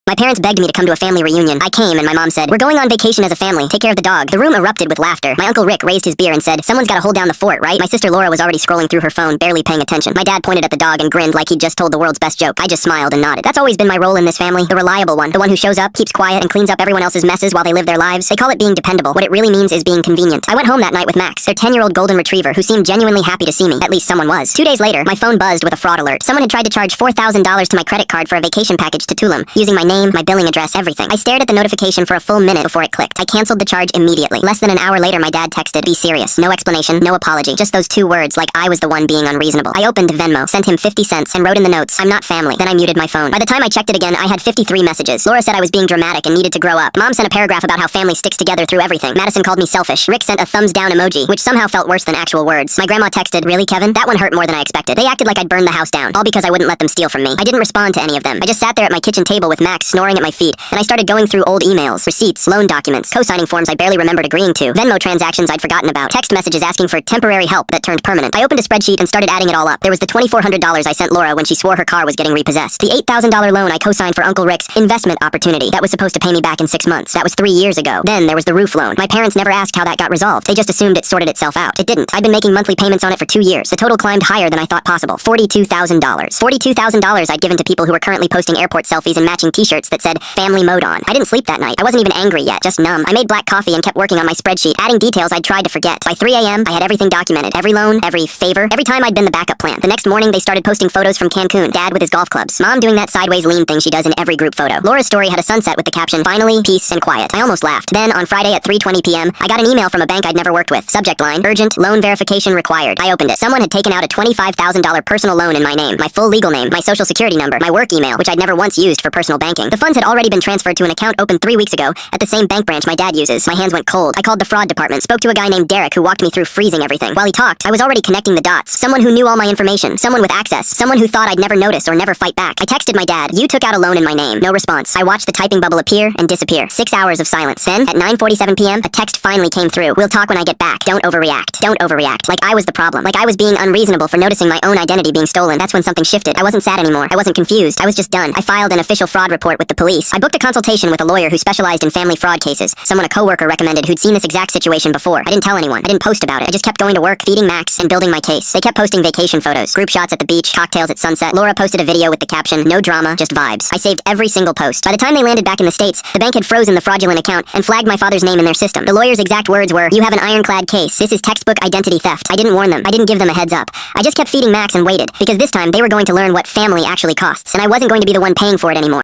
My parents begged me to come to a family reunion. I came, and my mom said, "We're going on vacation as a family. Take care of the dog." The room erupted with laughter. My Uncle Rick raised his beer and said, "Someone's gotta hold down the fort, right?" My sister Laura was already scrolling through her phone, barely paying attention. My dad pointed at the dog and grinned like he'd just told the world's best joke. I just smiled and nodded. That's always been my role in this family. The reliable one. The one who shows up, keeps quiet, and cleans up everyone else's messes while they live their lives. They call it being dependable. What it really means is being convenient. I went home that night with Max, their 10-year-old golden retriever, who seemed genuinely happy to see me. At least someone was. 2 days later, my phone buzzed with a fraud alert. Someone had tried to charge $4,000 to my credit card for a vacation package to Tulum, using my name, my billing address, everything. I stared at the notification for a full minute before it clicked. I canceled the charge immediately. Less than an hour later, my dad texted, "Be serious." No explanation, no apology. Just those 2 words, like I was the one being unreasonable. I opened Venmo, sent him 50 cents, and wrote in the notes, "I'm not family." Then I muted my phone. By the time I checked it again, I had 53 messages. Laura said I was being dramatic and needed to grow up. Mom sent a paragraph about how family sticks together through everything. Madison called me selfish. Rick sent a thumbs down emoji, which somehow felt worse than actual words. My grandma texted, "Really, Kevin?" That one hurt more than I expected. They acted like I'd burned the house down, all because I wouldn't let them steal from me. I didn't respond to any of them. I just sat there at my kitchen table with Max snoring at my feet, and I started going through old emails, receipts, loan documents, co-signing forms I barely remembered agreeing to, Venmo transactions I'd forgotten about, text messages asking for temporary help that turned permanent. I opened a spreadsheet and started adding it all up. There was the $2,400 I sent Laura when she swore her car was getting repossessed. The $8,000 loan I co-signed for Uncle Rick's investment opportunity that was supposed to pay me back in 6 months. That was 3 years ago. Then there was the roof loan. My parents never asked how that got resolved. They just assumed it sorted itself out. It didn't. I'd been making monthly payments on it for 2 years. The total climbed higher than I thought possible. $42,000. $42,000 I'd given to people who were currently posting airport selfies and matching t-shirts that said family mode on. I didn't sleep that night. I wasn't even angry yet, just numb. I made black coffee and kept working on my spreadsheet, adding details I'd tried to forget. By 3 a.m., I had everything documented. Every loan, every favor, every time I'd been the backup plan. The next morning, they started posting photos from Cancun. Dad with his golf clubs. Mom doing that sideways lean thing she does in every group photo. Laura's story had a sunset with the caption, "Finally, peace and quiet." I almost laughed. Then, on Friday at 3:20 p.m., I got an email from a bank I'd never worked with. Subject line, "Urgent, loan verification required." I opened it. Someone had taken out a $25,000 personal loan in my name, my full legal name, my social security number, my work email, which I'd never once used for personal banking. The funds had already been transferred to an account opened 3 weeks ago at the same bank branch my dad uses. My hands went cold. I called the fraud department, spoke to a guy named Derek who walked me through freezing everything. While he talked, I was already connecting the dots. Someone who knew all my information, someone with access, someone who thought I'd never notice or never fight back. I texted my dad, "You took out a loan in my name." No response. I watched the typing bubble appear and disappear. 6 hours of silence. Then, at 9:47 p.m., a text finally came through. "We'll talk when I get back. Don't overreact. Don't overreact." Like I was the problem. Like I was being unreasonable for noticing my own identity being stolen. That's when something shifted. I wasn't sad anymore. I wasn't confused. I was just done. I filed an official fraud report with the police. I booked a consultation with a lawyer who specialized in family fraud cases. Someone a coworker recommended who'd seen this exact situation before. I didn't tell anyone. I didn't post about it. I just kept going to work, feeding Max, and building my case. They kept posting vacation photos, group shots at the beach, cocktails at sunset. Laura posted a video with the caption, "No drama, just vibes." I saved every single post. By the time they landed back in the States, the bank had frozen the fraudulent account and flagged my father's name in their system. The lawyer's exact words were, "You have an ironclad case. This is textbook identity theft." I didn't warn them. I didn't give them a heads up. I just kept feeding Max and waited, because this time they were going to learn what family actually costs, and I wasn't going to be the one paying for it anymore.